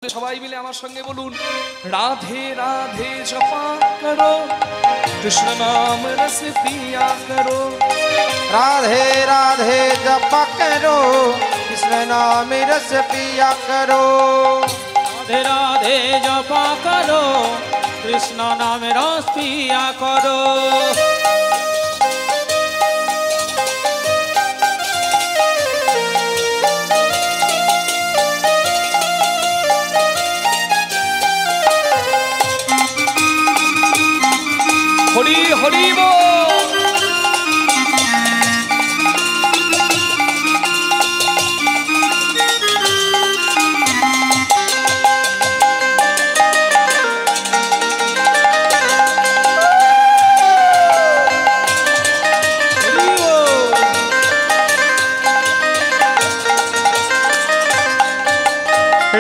সবাই মিলে আমার সঙ্গে বলুন, রাধে রাধে জপা করো, কৃষ্ণ নাম রস পিয়া করো। राधे राधे जपा करो, कृष्ण नाम रस पिया करो। राधे राधे जपा करो, कृष्ण नाम रस पिया करो। হরি হরি বল।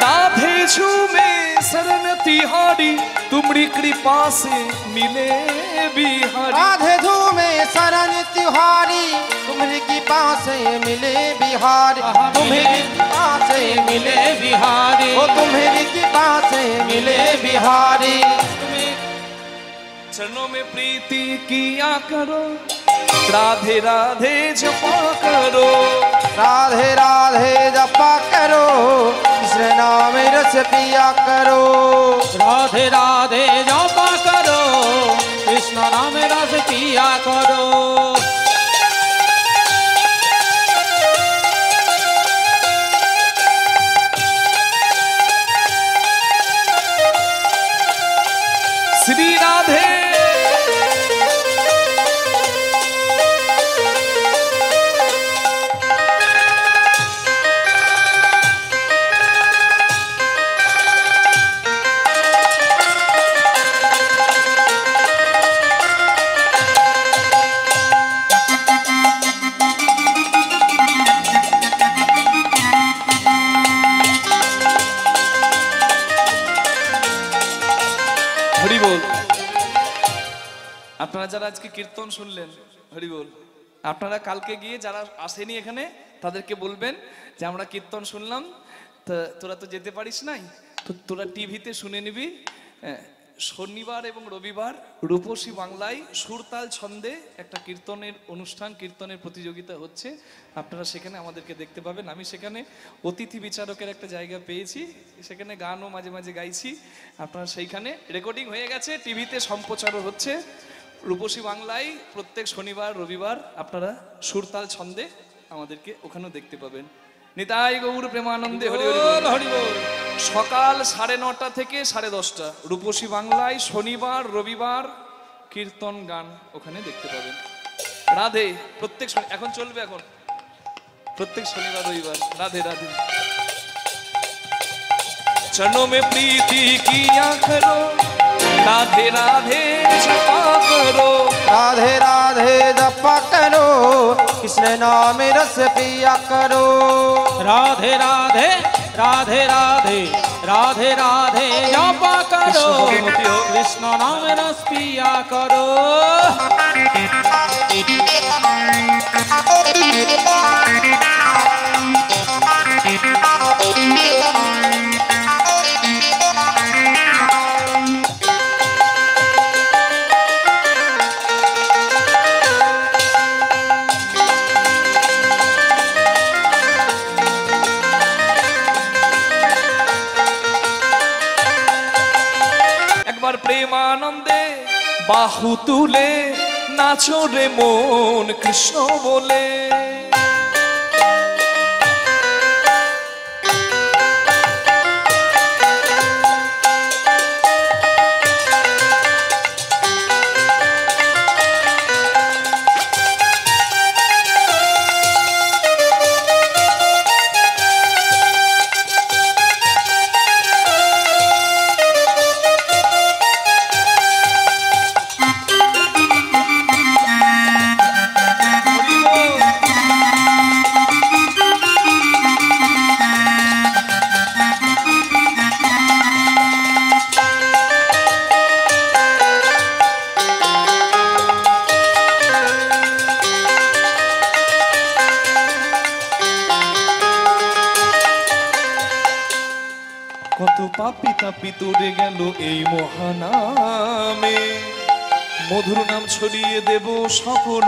राधे झूमे शरण तिहारी, तुम्हारी कृपा से मिले बिहारी। राधे झूमे शरण तिहारी, तुम्हारी कृपा से मिले बिहारी। तुम्हारी कृपा से मिले बिहारी, ओ तुम्हारी कृपा से मिले बिहारी। चरणों में प्रीति किया करो, राधे राधे जपा करो। राधे राधे जपा करो, कृष्ण नाम रस पिया करो। राधे राधे जपा करो, कृष्ण नाम रस पिया करो। श्री राधे হরি বল। আপনারা যারা আজকে কীর্তন শুনলেন, হরি বল। আপনারা কালকে গিয়ে যারা আসেনি এখানে তাদেরকে বলবেন যে আমরা কীর্তন শুনলাম, তোরা তো যেতে পারিস নাই, তো তোরা টিভিতে শুনে নিবি। শনিবার এবং রবিবার রূপসী বাংলায় সুরতাল ছন্দে একটা কীর্তনের অনুষ্ঠান, কীর্তনের প্রতিযোগিতা হচ্ছে। আপনারা সেখানে আমাদেরকে দেখতে পাবেন। আমি সেখানে অতিথি বিচারকের একটা জায়গা পেয়েছি, সেখানে গানও মাঝে মাঝে গাইছি। আপনারা সেইখানে রেকর্ডিং হয়ে গেছে, টিভিতে সম্প্রচারও হচ্ছে। রূপসী বাংলায় প্রত্যেক শনিবার রবিবার আপনারা সুরতাল ছন্দে আমাদেরকে ওখানেও দেখতে পাবেন। নিতাই গৌর প্রেমানন্দে হরি হরি বল, হরি বল। সকাল 9:30 থেকে 10:30 রূপসী বাংলায় শনিবার রবিবার কীর্তন গান ওখানে দেখতে পাবেন। রাধে প্রত্যেক এখন চলবে, এখন প্রত্যেক শনিবার রবিবার। রাধে রাধে। चरणों में प्रीति किया करो, राधे राधे जपा करो। राधे राधे जपा करो, कृष्ण नाम रस पिया करो। राधे राधे राधे राधे राधे राधे जपा करो, कृष्ण नाम रस पिया करो। প্রেমানন্দে বাহু তুলে নাচো রে মন কৃষ্ণ বলে। পাপি তাপি তোরে গেল এই মহানামে, মধুর নাম ছড়িয়ে দেব সকল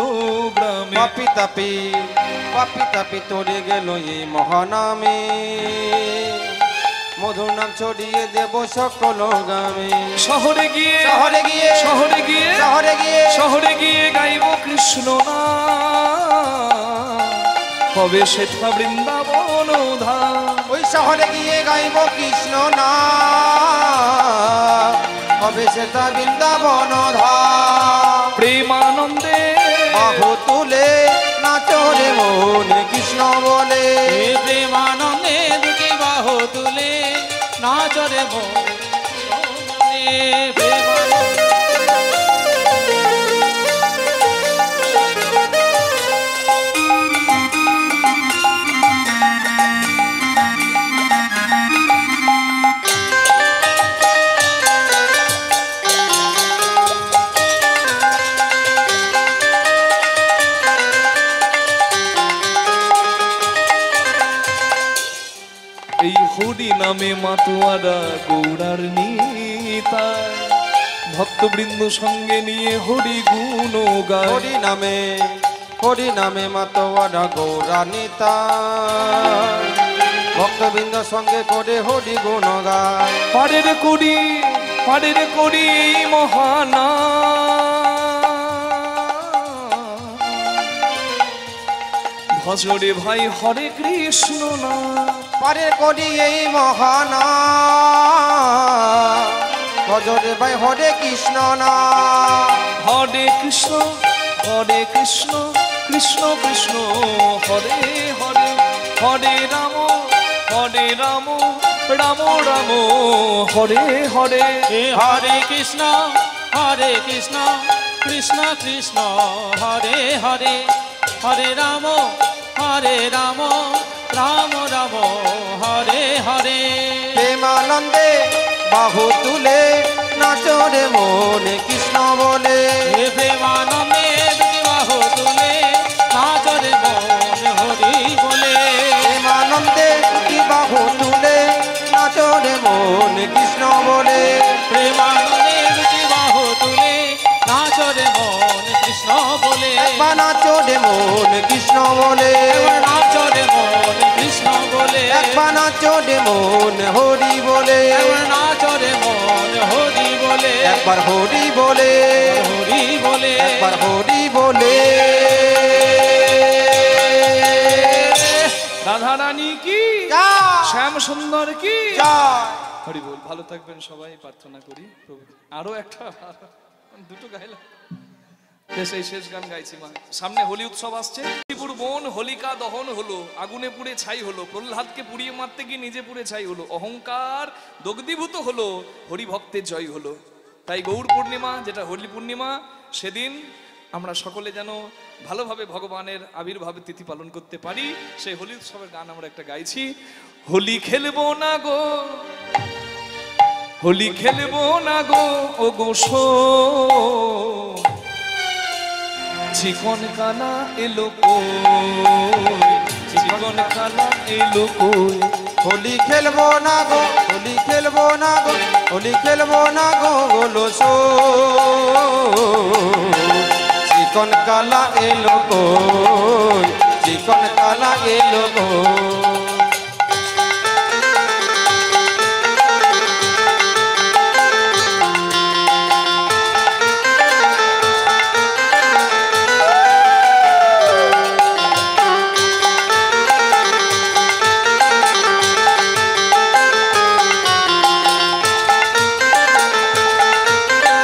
গ্রামে। পাপি তাপি তোরে গেল এই মহানামে, মধুর নাম ছড়িয়ে দেব সকল গ্রামে। শহরে গিয়ে শহরে গিয়ে শহরে গিয়ে শহরে গিয়ে শহরে গিয়ে গাইব কৃষ্ণ নাম, হবে সেথা বৃন্দাবন ধাম। ওই শহরে গিয়ে গাইব কৃষ্ণ নাম, হবে সেটা বৃন্দাবন ধাম। প্রেমানন্দে বাহু তুলে নাচরে মন কৃষ্ণ বলে, প্রেমানন্দে দুটি বাহু তুলে নাচরে মনে প্রেমানন্দে। এই হরি নামে মাতোয়ারা গৌড়ার নিতাই, ভক্তবৃন্দ সঙ্গে নিয়ে হরি গুণ গায়। হরি নামে মাতোয়ারা গৌরা নিতাই, ভক্তবৃন্দ সঙ্গে করে হরি গুণ গায়। পারের করি এই মহানা, ভজরে ভাই হরে কৃষ্ণ না। পারে করি এই মহানা, ভজরে ভাই হরে কৃষ্ণ না। হরে কৃষ্ণ কৃষ্ণ কৃষ্ণ হরে হরে, হরে রাম রাম রাম হরে হরে। হরে কৃষ্ণ কৃষ্ণ কৃষ্ণ হরে হরে, হরে রাম রাম রাম হরে হরে। প্রেমানন্দে বাহু তুলে নাচরে মন কৃষ্ণ বলে, প্রেমানন্দে দুটি বাহু তুলে নাচরে মন হরি বলে। প্রেমানন্দে দুটি বাহু তুলে নাচরে মন কৃষ্ণ বলে, প্রেমানন্দে দুটি বাহু তুলে নাচরে মন কৃষ্ণ বলে। একবার নাচরে মন কৃষ্ণ বলে, নাচরে মন কৃষ্ণ বলে। একবার নাচরে মন হরি বলে, নাচরে মন হরি বলে। একবার হরি বলে, হরি বলে। একবার হরি বলে। রাধা রানী কি, জয় শ্যাম সুন্দর কি। জয়। হরি বল। ভালো থাকবেন সবাই, প্রার্থনা করি প্রভু। আরো একটা দুটো গাইলাম, বেশ এই শেষ গান গাইছি মা। সামনে হোলি উৎসব আসছে, বন হোলিকা দহন হলো, আগুনে পুড়ে ছাই হলো, প্রহ্লাদকে পুড়িয়ে মারতে গিয়ে নিজে পুড়ে ছাই হলো, অহংকার দগ্ধীভূত হলো, হরি ভক্তের জয় হলো। তাই গৌর পূর্ণিমা, যেটা হোলি পূর্ণিমা, সেদিন আমরা সকলে যেন ভালোভাবে ভগবানের আবির্ভাবের তিথি পালন করতে পারি, সেই হোলি উৎসবের গান আমরা একটা গাইছি। হোলি খেলবো না গো, হোলি খেলবো না গো ও গোসো, চিকন কানা এলো কই, চিকন কানা এলো কই। হোলি খেলবো না গো, হোলি খেলবো না গো, হোলি খেলবো না গো গোলসো, চিকন কালা এলো কই, চিকন কালা এলো কই।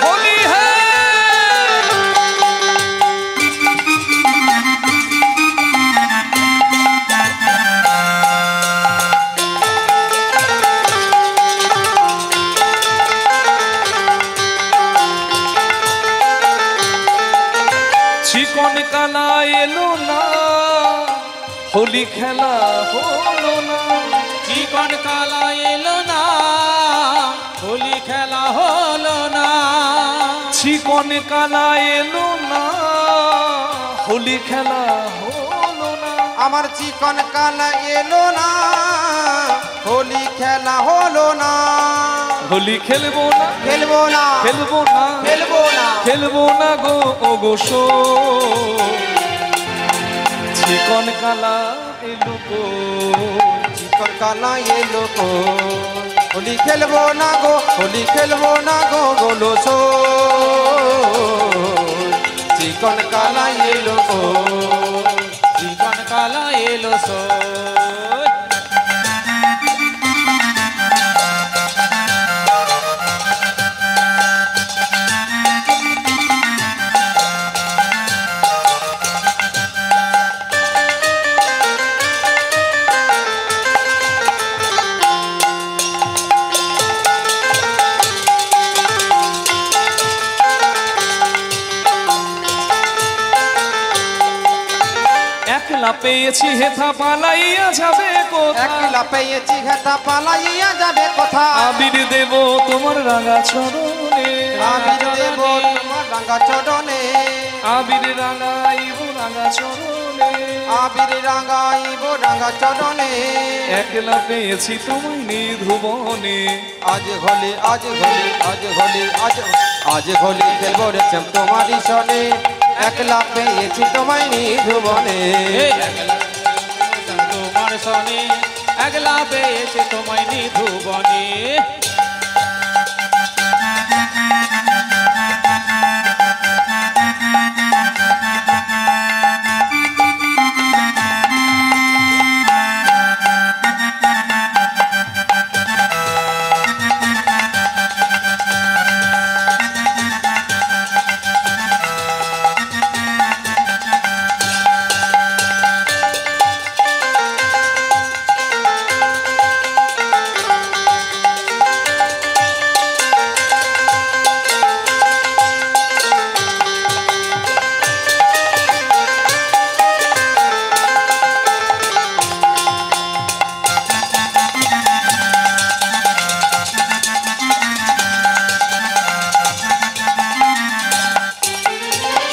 होली है চিকন কালা এলো না, হোলি খেলা হলো না। চিকন কালা এলো না, হোলি খেলা হলো না। চিকন কালা এলো না, হোলি খেলা হলো না। আমার চিকন কালা এলো না, হোলি খেলা হলো না। হোলি খেলবো না, খেলবো না, খেলবো না, খেলবো না, খেলবো না গো ও গো সো। চিকন কালা এলো গো, চিকন কালা এলো গো, হোলি খেলবো না গো, হোলি খেলবো না গো গোলো সো। চিকন কালা এলো গো, জীবন কালা এলো সো। একলা পেয়েছি হেথা পালাইয়া যাবে কোথা, একলা পেয়েছি হেতা পালাইয়া যাবে কোথা। আবির দেব তোমার রাঙা চরণে, আবির দেব তোমার রাঙা চরণে, আবির রাঙাইব রাঙা চরণে, আবির রাঙাইব রাঙা চরণে। একলা পেয়েছি তোমায় নিধুবনে, আজ হোলি, আজ হোলি, আজ হোলি, আজ আজ হোলি খেলবো রে শ্যাম তোমারই সনে। একলা পেয়েছি তোমায় নিধুবনে, তোমার সনে, একলা পেয়েছে তোমায় নিধুবনে।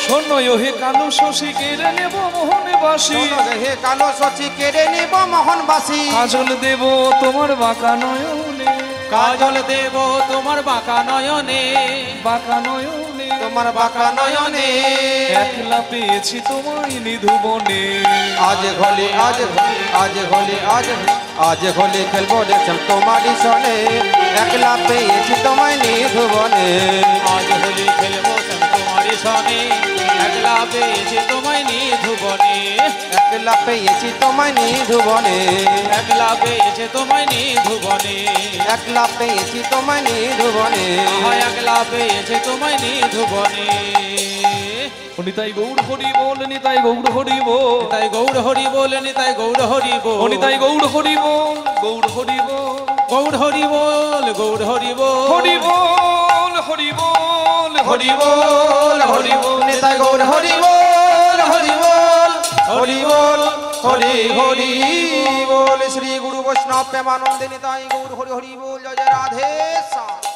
শোনো হে কালো শশী কেড়ে নেব মোহনে বাসি, শোনো রে হে কালো সচি কেড়ে নিব মোহনবাসী। কাজল দেব তোমার বাঁকা নয়নে, কাজল দেব তোমার বাঁকা নয়নে, বাঁকা নয়নে, তোমার বাঁকা নয়নে। একলা পেয়েছি তোমায় নিধুবনে। আজ হোলি, আজ হোলি, আজ হোলি, আজ আজ হোলি খেলবো রে শ্যাম তোমারই সনে। একলা পেয়েছি তোমায় নিধুবনে, আজ হোলি খেলবো শ্যাম তোমারই সনে। একলা পেয়েছে তোমায় নিধুবনে, একলা পেয়েছি তোমায় নিধুবনে, একলা পেয়েছে তোমায় নিধুবনে, একলা পেয়েছি তোমায় নিধুবনে। আহা একলা পেয়েছে তোমায় নিধুবনে। নিতাই গৌর হরি বল, নিতাই গৌর হরি বল, তাই গৌর হরি বলে তাই গৌর হরি বল, নিতাই গৌর হরি বল, গৌর হরি বল, গৌর হরি বল, গৌর হরি বল, হরি বল, হরি বল, হরি বল, হরি বল, নিতাই গৌর হরি বল, হরি বল, হরি বল, হরি হরি বল। শ্রী গুরু বৈষ্ণব প্রেমানন্দে নিতাই গৌর হরি হরি বল। জয় জয় রাধে শ্যাম।